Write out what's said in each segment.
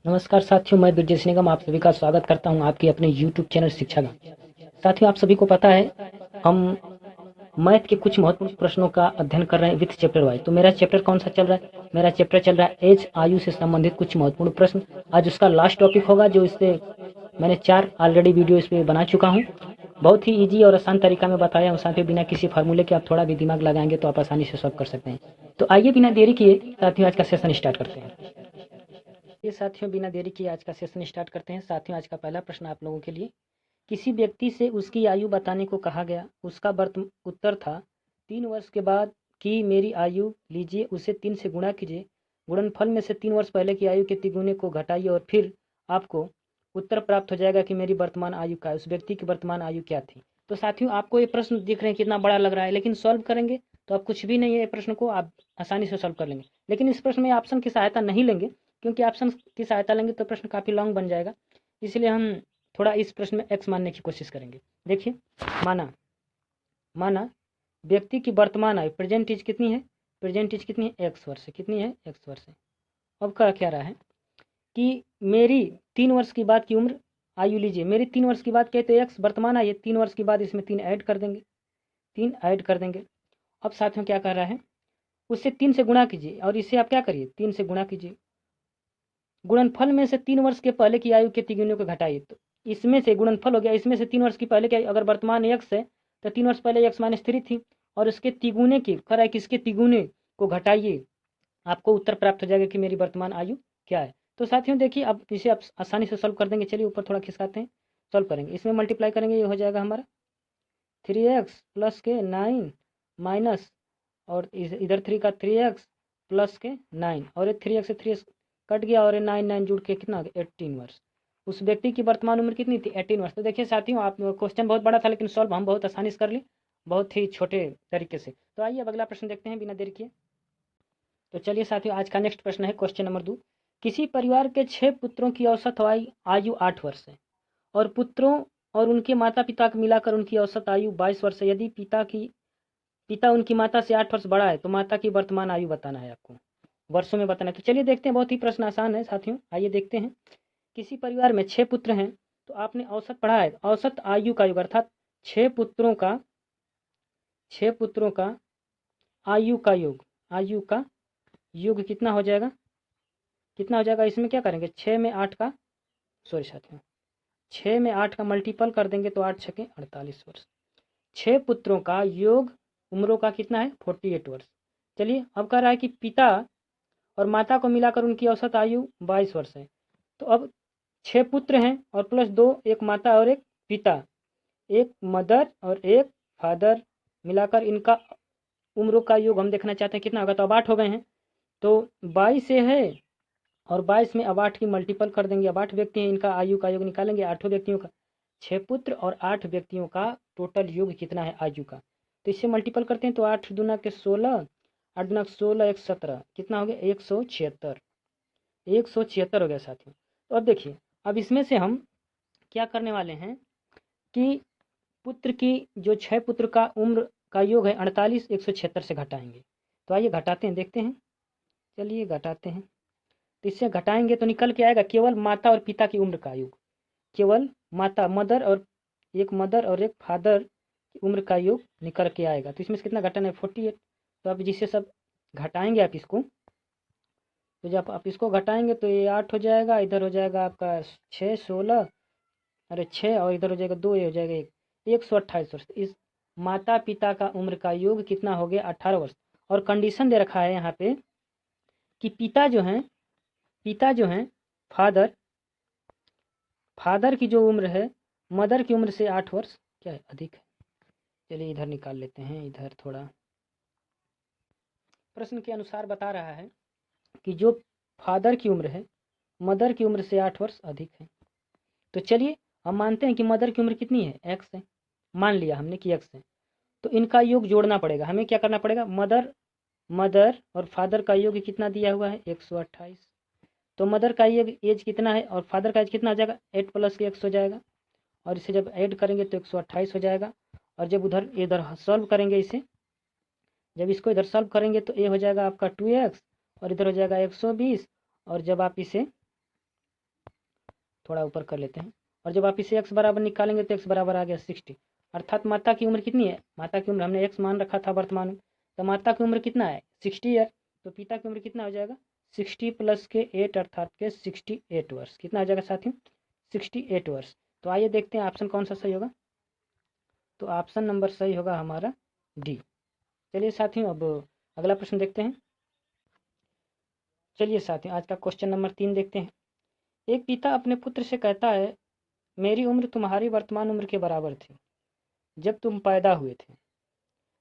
नमस्कार साथियों, मैं ब्रजेश निगम आप सभी का स्वागत करता हूं आपके अपने YouTube चैनल शिक्षा का। साथियों, आप सभी को पता है हम मैथ के कुछ महत्वपूर्ण प्रश्नों का अध्ययन कर रहे हैं विथ चैप्टर वाइज। तो मेरा चैप्टर कौन सा चल रहा है? मेरा चैप्टर चल रहा है एज, आयु से संबंधित कुछ महत्वपूर्ण प्रश्न। आज उसका लास्ट टॉपिक होगा, जो इससे मैंने 4 ऑलरेडी वीडियो इस पे बना चुका हूँ। बहुत ही ईजी और आसान तरीका में बताया हूँ साथियों, बिना किसी फार्मूले के आप थोड़ा भी दिमाग लगाएंगे तो आप आसानी से सॉल्व कर सकते हैं। तो आइए बिना देरी किए साथियों आज का सेशन स्टार्ट करते हैं। ये साथियों बिना देरी किए आज का सेशन स्टार्ट करते हैं। साथियों, आज का पहला प्रश्न आप लोगों के लिए, किसी व्यक्ति से उसकी आयु बताने को कहा गया। उसका उत्तर था 3 वर्ष के बाद की मेरी आयु लीजिए, उसे 3 से गुणा कीजिए, गुणनफल में से 3 वर्ष पहले की आयु के तिगुने को घटाइए और फिर आपको उत्तर प्राप्त हो जाएगा कि मेरी वर्तमान आयु क्या है, उस व्यक्ति की वर्तमान आयु क्या थी। तो साथियों, आपको ये प्रश्न दिख रहे हैं कितना बड़ा लग रहा है, लेकिन सॉल्व करेंगे तो आप कुछ भी नहीं है, ये प्रश्न को आप आसानी से सॉल्व कर लेंगे। लेकिन इस प्रश्न में ऑप्शन की सहायता नहीं लेंगे, क्योंकि ऑप्शन की सहायता लेंगे तो प्रश्न काफ़ी लॉन्ग बन जाएगा। इसलिए हम थोड़ा इस प्रश्न में एक्स मानने की कोशिश करेंगे। देखिए, माना माना व्यक्ति की वर्तमान आयु प्रेजेंट एज कितनी है? प्रेजेंट एज कितनी है? एक्स वर्ष। कितनी है? एक्स वर्ष। अब क्या रहा है कि मेरी 3 वर्ष की बाद की उम्र आयु लीजिए। मेरी 3 वर्ष की बाद कहते एक्स वर्तमान आयु, 3 वर्ष की बाद इसमें 3 ऐड कर देंगे, 3 ऐड कर देंगे। अब साथियों क्या कर रहा है, उससे 3 से गुणा कीजिए और इसे आप क्या करिए, 3 से गुणा कीजिए। गुणनफल में से 3 वर्ष के पहले की आयु के तिगुने को घटाइए। तो इसमें से गुणनफल हो गया, इसमें से 3 वर्ष की पहले की आयु, अगर वर्तमान एक्स है तो 3 वर्ष पहले एक्स माइनस 3 थी, और उसके तिगुने की कर है, किसके तिगुने को घटाइए, आपको उत्तर प्राप्त हो जाएगा कि मेरी वर्तमान आयु क्या है। तो साथियों देखिए, अब इसे आप आसानी से सॉल्व कर देंगे। चलिए ऊपर थोड़ा खिसकाते हैं, सॉल्व करेंगे। इसमें मल्टीप्लाई करेंगे, ये हो जाएगा हमारा 3x प्लस के 9 माइनस, और इधर 3 का 3x प्लस के 9, और ये 3x से 3x कट गया, और ये 9 9 जुड़ के कितना आ गया, 18 वर्ष। उस व्यक्ति की वर्तमान उम्र कितनी थी? 18 वर्ष। तो देखिए साथियों, आप क्वेश्चन बहुत बड़ा था, लेकिन सॉल्व हम बहुत आसानी से कर ली, बहुत ही छोटे तरीके से। तो आइए अब अगला प्रश्न देखते हैं बिना देरी किए। तो चलिए साथियों, आज का नेक्स्ट प्रश्न है क्वेश्चन नंबर 2। किसी परिवार के 6 पुत्रों की औसत आयु 8 वर्ष है, और पुत्रों और उनके माता पिता को मिलाकर उनकी औसत आयु 22 वर्ष है। यदि पिता उनकी माता से 8 वर्ष बड़ा है तो माता की वर्तमान आयु बताना है, आपको वर्षों में बताना है। तो चलिए देखते हैं, बहुत ही प्रश्न आसान है साथियों, आइए देखते हैं। किसी परिवार में 6 पुत्र हैं, तो आपने औसत पढ़ा है, औसत आयु का योग, अर्थात 6 पुत्रों का 6 पुत्रों का आयु का योग, आयु का योग कितना हो जाएगा? कितना हो जाएगा? इसमें क्या करेंगे, 6 में 8 का, सॉरी साथियों, 6 में 8 का मल्टीपल कर देंगे तो 8 छके 48 वर्ष। 6 पुत्रों का योग उम्रों का कितना है? 48 वर्ष। चलिए अब कह रहा है कि पिता और माता को मिलाकर उनकी औसत आयु 22 वर्ष है। तो अब 6 पुत्र हैं और प्लस 2, एक माता और एक पिता, एक मदर और एक फादर, मिलाकर इनका उम्रों का योग हम देखना चाहते हैं कितना होगा। तो अब 8 हो गए हैं, तो 22 से है, और 22 में अब 8 की मल्टीपल कर देंगे। अब 8 व्यक्ति हैं, इनका आयु का योग निकालेंगे, 8 व्यक्तियों का, 6 पुत्र और 8 व्यक्तियों का टोटल योग कितना है आयु का। तो इससे मल्टीपल करते हैं तो 8 दूना के 16, 8 दूना 16, 1 17, कितना हो गया? 176, 176 हो गया साथियों। तो अब देखिए, अब इसमें से हम क्या करने वाले हैं कि पुत्र की जो 6 पुत्र का उम्र का योग है 48, 176 से घटाएंगे। तो आइए घटाते हैं, देखते हैं। चलिए घटाते हैं, तो इससे घटाएंगे तो निकल के आएगा केवल माता और पिता की उम्र का योग, केवल माता, मदर और एक फादर की उम्र का योग निकल के आएगा। तो इसमें से कितना घटाना है? 48। तो अब जिससे सब घटाएंगे आप इसको, तो जब आप इसको घटाएंगे तो ये 8 हो जाएगा, इधर हो जाएगा आपका 6, 16, अरे 6, और इधर हो जाएगा 2, ये हो जाएगा 1, 128 वर्ष। इस माता पिता का उम्र का योग कितना हो गया? 18 वर्ष। और कंडीशन दे रखा है यहाँ पे कि पिता जो हैं फादर की जो उम्र है मदर की उम्र से 8 वर्ष क्या है? अधिक है। चलिए इधर निकाल लेते हैं, इधर थोड़ा प्रश्न के अनुसार बता रहा है कि जो फादर की उम्र है मदर की उम्र से 8 वर्ष अधिक है। तो चलिए हम मानते हैं कि मदर की उम्र कितनी है? एक्स है, मान लिया हमने कि एक्स है। तो इनका योग जोड़ना पड़ेगा, हमें क्या करना पड़ेगा? मदर और फादर का योग कितना दिया हुआ है? 128। तो मदर का एज कितना है और फादर का एज कितना आ जाएगा? 8 प्लस के 100 हो जाएगा, और इसे जब ऐड करेंगे तो 128 हो जाएगा। और जब इधर सॉल्व करेंगे इसे, जब इसको इधर सॉल्व करेंगे तो ये हो जाएगा आपका 2x, और इधर हो जाएगा 120, और जब आप इसे थोड़ा ऊपर कर लेते हैं। और जब आप इसे x बराबर निकालेंगे तो x बराबर आ गया 60, अर्थात माता की उम्र कितनी है, माता की उम्र हमने x मान रखा था वर्तमान में, तो माता की उम्र कितना है 60 ईयर, तो पिता की उम्र कितना हो जाएगा 60 प्लस के 8 अर्थात के 68 वर्ष, कितना आ जाएगा साथियों 68 वर्ष। तो आइए देखते हैं ऑप्शन कौन सा सही होगा, तो ऑप्शन नंबर सही होगा हमारा डी। चलिए साथियों अब अगला प्रश्न देखते हैं। चलिए साथियों आज का क्वेश्चन नंबर 3 देखते हैं। एक पिता अपने पुत्र से कहता है मेरी उम्र तुम्हारी वर्तमान उम्र के बराबर थी जब तुम पैदा हुए थे।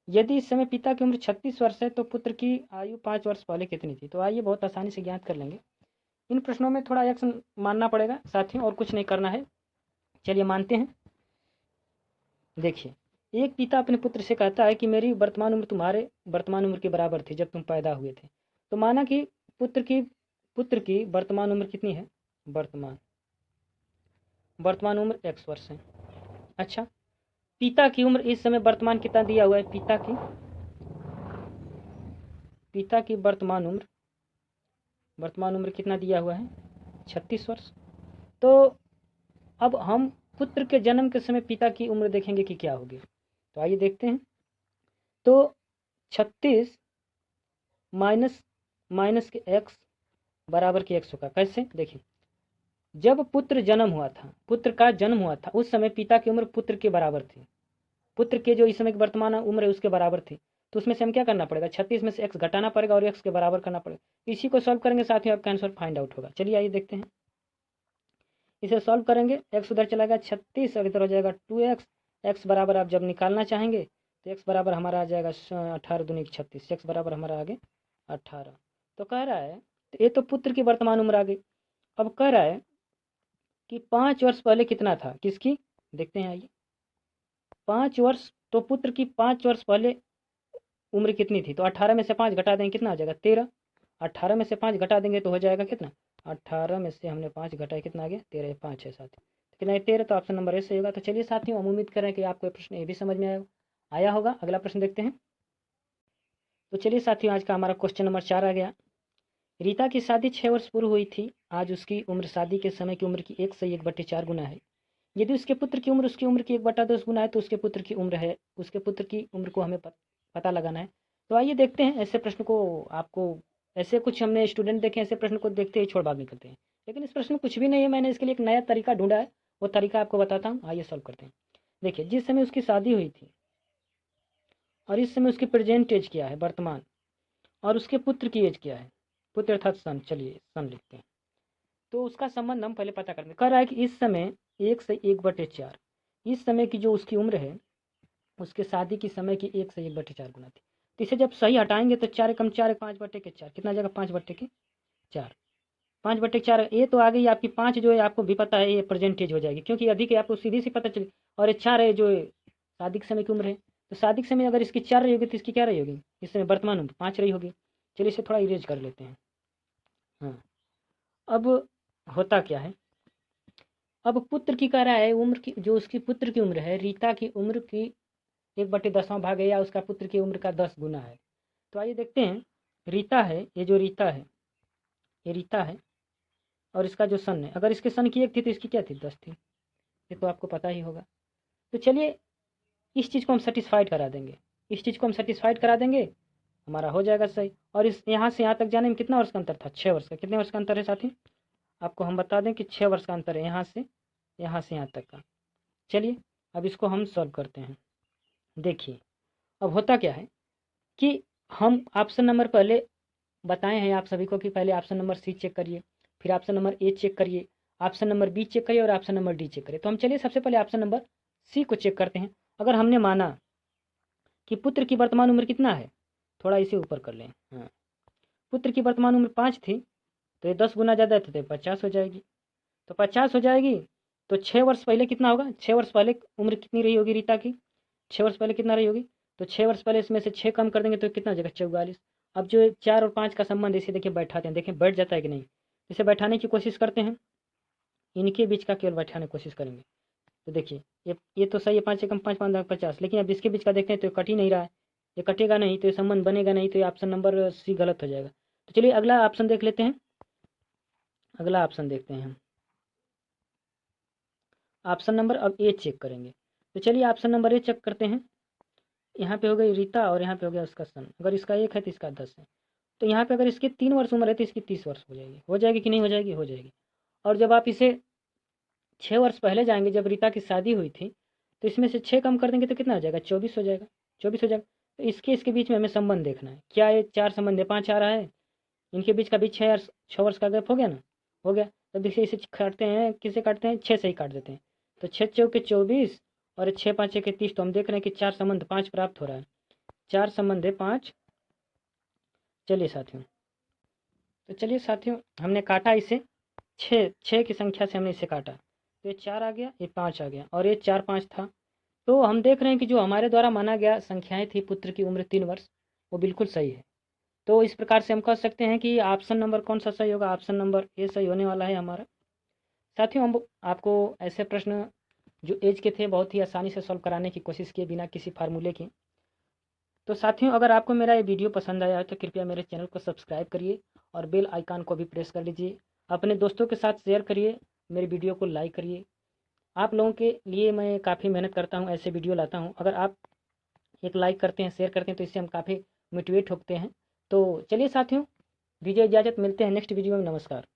यदि इस समय पिता की उम्र 36 वर्ष है तो पुत्र की आयु 5 वर्ष पहले कितनी थी। तो आइए बहुत आसानी से ज्ञात कर लेंगे। इन प्रश्नों में थोड़ा एक्शन मानना पड़ेगा साथियों, और कुछ नहीं करना है। चलिए मानते हैं। देखिए, एक पिता अपने पुत्र से कहता है कि मेरी वर्तमान उम्र तुम्हारे वर्तमान उम्र के बराबर थी जब तुम पैदा हुए थे। तो माना कि पुत्र की वर्तमान उम्र कितनी है, वर्तमान उम्र x वर्ष है। अच्छा, पिता की उम्र इस समय वर्तमान कितना दिया हुआ है, पिता की वर्तमान उम्र कितना दिया हुआ है 36 वर्ष। तो अब हम पुत्र के जन्म के समय पिता की उम्र देखेंगे कि क्या होगी। तो आइए देखते हैं। तो 36 माइनस के x बराबर के x होगा। कैसे, देखिए जब पुत्र का जन्म हुआ था उस समय पिता की उम्र पुत्र के बराबर थी, पुत्र के जो इस समय की वर्तमान उम्र है उसके बराबर थी। तो उसमें से हम क्या करना पड़ेगा 36 में से x घटाना पड़ेगा और x के बराबर करना पड़ेगा। इसी को सॉल्व करेंगे साथियों आपका आंसर फाइंड आउट होगा। चलिए आइए देखते हैं। इसे सॉल्व करेंगे, x उधर चला गया 36 और इधर हो जाएगा 2x। x बराबर आप जब निकालना चाहेंगे तो x बराबर हमारा आ जाएगा 18 दूनी 36, x बराबर हमारा आ गया 18। तो कह रहा है ये तो पुत्र की वर्तमान उम्र आ गई। अब कह रहा है कि 5 वर्ष पहले कितना था किसकी, देखते हैं आइए। 5 वर्ष, तो पुत्र की 5 वर्ष पहले उम्र कितनी थी, तो 18 में से 5 घटा देंगे कितना आ जाएगा 13। 18 में से 5 घटा देंगे तो हो जाएगा कितना, 18 में से हमने 5 घटाया कितना आ गया 13, 5 है साथियों, कितना है 13। तो ऑप्शन नंबर ए सही होगा। तो चलिए साथियों हम उम्मीद करें कि आपको प्रश्न ये भी समझ में आया होगा। अगला प्रश्न देखते हैं। तो चलिए साथियों आज का हमारा क्वेश्चन नंबर 4 आ गया। रीता की शादी 6 वर्ष पूर्व हुई थी। आज उसकी उम्र शादी के समय की उम्र की 1 से 1/4 गुना है। यदि उसके पुत्र की उम्र उसकी उम्र की 1/10 गुना है तो उसके पुत्र की उम्र को हमें पता लगाना है। तो आइए देखते हैं। ऐसे प्रश्न को आपको ऐसे कुछ हमने स्टूडेंट देखे ऐसे प्रश्न को देखते ही छोड़ भाग निकलते हैं, लेकिन इस प्रश्न में कुछ भी नहीं है। मैंने इसके लिए एक नया तरीका ढूंढा है, वो तरीका आपको बताता हूँ। आइए सॉल्व करते हैं। देखिए, जिस समय उसकी शादी हुई थी और इस समय उसकी प्रेजेंट एज क्या है वर्तमान, और उसके पुत्र की एज क्या है, पुत्र अर्थात सन, चलिए सन लिखते हैं। तो उसका संबंध हम पहले पता करते हैं। कह रहा है कि इस समय 1 से 1/4, इस समय की जो उसकी उम्र है उसके शादी की समय की 1 से 1/4 गुना थी। तो इसे जब सही हटाएंगे तो 4 कम 4 5/4 कितना आ जाएगा 5/4। 5/4 ये तो आ गई आपकी 5 जो है आपको भी पता है ये परसेंटेज हो जाएगी क्योंकि अधिक है आपको सीधी सी पता चली। और ये 4 है जो शादी के समय की उम्र है। तो शादी के समय अगर इसकी 4 रही होगी तो इसकी क्या रही होगी, इस समय वर्तमान उम्र 5 रही होगी। चलिए इसे थोड़ा इरेज कर लेते हैं। हाँ, अब होता क्या है, अब पुत्र की कह रहा है उम्र की, जो उसकी पुत्र की उम्र है रीता की उम्र की 1/10वां भाग है या उसका पुत्र की उम्र का 10 गुना है। तो आइए देखते हैं। रीता है, ये जो रीता है ये रीता है और इसका जो सन है, अगर इसके सन की 1 थी तो इसकी क्या थी 10 थी, ये तो आपको पता ही होगा। तो चलिए इस चीज़ को हम सेटिस्फाइड करा देंगे, हमारा हो जाएगा सही। और इस यहाँ से यहाँ तक जाने में कितना वर्ष का अंतर था, 6 वर्ष का। कितने वर्ष का अंतर है साथी, आपको हम बता दें कि 6 वर्ष का अंतर है यहाँ से यहाँ तक का। चलिए अब इसको हम सॉल्व करते हैं। देखिए अब होता क्या है कि हम ऑप्शन नंबर पहले बताए हैं आप सभी को कि पहले ऑप्शन नंबर सी चेक करिए, फिर ऑप्शन नंबर ए चेक करिए, ऑप्शन नंबर बी चेक करिए और ऑप्शन नंबर डी चेक करिए। तो हम चलिए सबसे पहले ऑप्शन नंबर सी को चेक करते हैं। अगर हमने माना कि पुत्र की वर्तमान उम्र कितना है, थोड़ा इसे ऊपर कर लें। हाँ, पुत्र की वर्तमान उम्र 5 थी तो ये 10 गुना ज़्यादा है तो 50 हो जाएगी। तो 50 हो जाएगी तो 6 वर्ष पहले कितना होगा, 6 वर्ष पहले उम्र कितनी रही होगी रीता की, 6 वर्ष पहले कितना रही होगी। तो 6 वर्ष पहले इसमें से 6 कम कर देंगे तो कितना हो जाएगा 44। अब जो 4 और 5 का संबंध इसे देखिए बैठाते हैं, देखें बैठ जाता है कि नहीं। इसे बैठाने की कोशिश करते हैं, इनके बीच का केवल बैठाने की कोशिश करेंगे। तो देखिए ये तो सही है, 5 से कम 5 5 50, लेकिन अब इसके बीच का देखते हैं तो कट ही नहीं रहा है, ये कटेगा नहीं तो ये संबंध बनेगा नहीं, तो ये ऑप्शन नंबर सी गलत हो जाएगा। तो चलिए अगला ऑप्शन देख लेते हैं, अगला ऑप्शन देखते हैं हम। ऑप्शन नंबर अब ए चेक करेंगे। तो चलिए ऑप्शन नंबर ए चेक करते हैं। यहाँ पे हो गई रीता और यहाँ पे हो गया उसका सन। अगर इसका 1 है तो इसका 10 है। तो यहाँ पे अगर इसकी 3 वर्ष उम्र है तो इसकी 30 वर्ष हो जाएगी कि नहीं हो जाएगी? हो जाएगी। और जब आप इसे 6 वर्ष पहले जाएंगे जब रीता की शादी हुई थी, तो इसमें से 6 कम कर देंगे तो कितना हो जाएगा? 24 हो जाएगा। 24 हो जाएगा। तो इसके बीच में हमें संबंध देखना है। क्या ये 4 संबंध है? 5 आ रहा है। इनके बीच का भी 6 वर्ष का गैप हो गया ना? हो गया। तो देखिए इसे काटते हैं, किसे काटते हैं? 6 से ही काट देते हैं। तो 6 चौके 24 और 6 5 के 30। तो हम देख रहे हैं कि 4 संबंध 5 प्राप्त हो रहा है। 4 संबंध है 5। चलिए साथियों, तो चलिए साथियों, हमने काटा इसे 6 की संख्या से हमने इसे काटा। तो ये 4 आ गया, ये 5 आ गया और ये 4 5 था। तो हम देख रहे हैं कि जो हमारे द्वारा माना गया संख्याएं थी पुत्र की उम्र 3 वर्ष, वो बिल्कुल सही है। तो इस प्रकार से हम कह सकते हैं कि ऑप्शन नंबर कौन सा सही होगा? ऑप्शन नंबर ए सही होने वाला है हमारा। साथियों, हम आपको ऐसे प्रश्न जो एज के थे बहुत ही आसानी से सॉल्व कराने की कोशिश किए बिना किसी फार्मूले के। तो साथियों, अगर आपको मेरा ये वीडियो पसंद आया है तो कृपया मेरे चैनल को सब्सक्राइब करिए और बेल आइकन को भी प्रेस कर लीजिए। अपने दोस्तों के साथ शेयर करिए, मेरी वीडियो को लाइक करिए। आप लोगों के लिए मैं काफ़ी मेहनत करता हूँ, ऐसे वीडियो लाता हूँ। अगर आप एक लाइक करते हैं, शेयर करते हैं तो इससे हम काफ़ी मोटिवेट होते हैं। तो चलिए साथियों, दीजिए इजाज़त, मिलते हैं नेक्स्ट वीडियो में। नमस्कार।